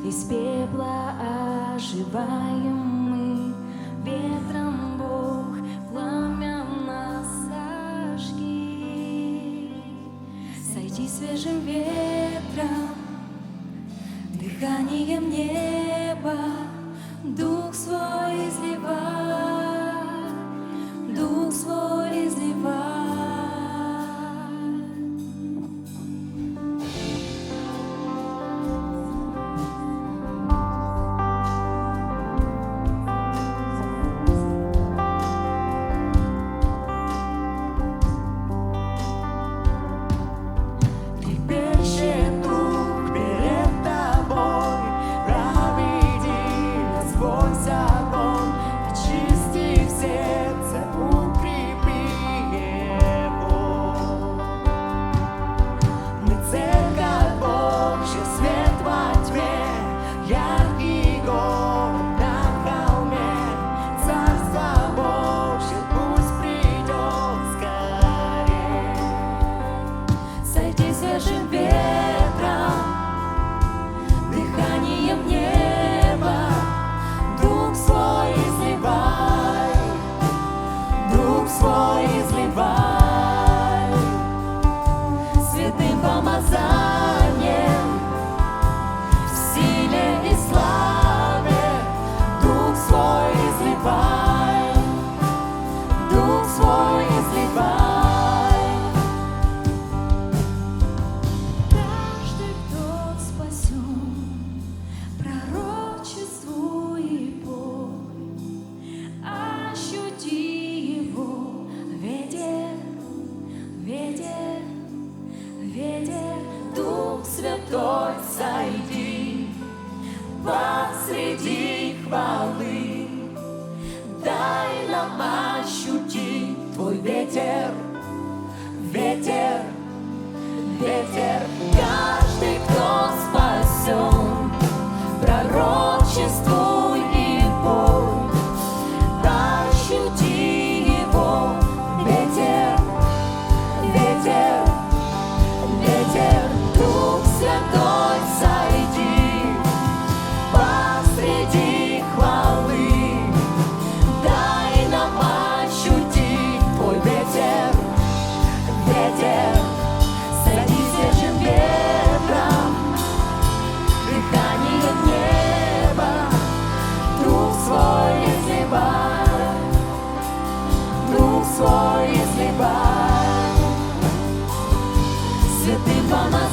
Из пепла оживаем мы, ветром Бог пламя нас зажги. Сойди свежим ветром, дыханием неба, Дух свой изливай, Дух свой изливай. Свежим ветром, дыханием неба, Дух свой изливай, Дух свой изливай. Святым помазанием в силе и славе Дух свой изливай, Дух свой изливай. Ветер, Дух Святой, сойди посреди хвалы, дай нам ощутить Твой ветер, ветер, ветер. Каждый, кто спасен, пророчествуй и пой, ощути Его, ветер, ветер. Ветер, Дух Святой, сойди посреди хвалы, дай нам ощутить Твой ветер, ветер. Сойди свежим ветром, дыханием неба, Дух свой изливай, Дух свой изливай. Святым помазанием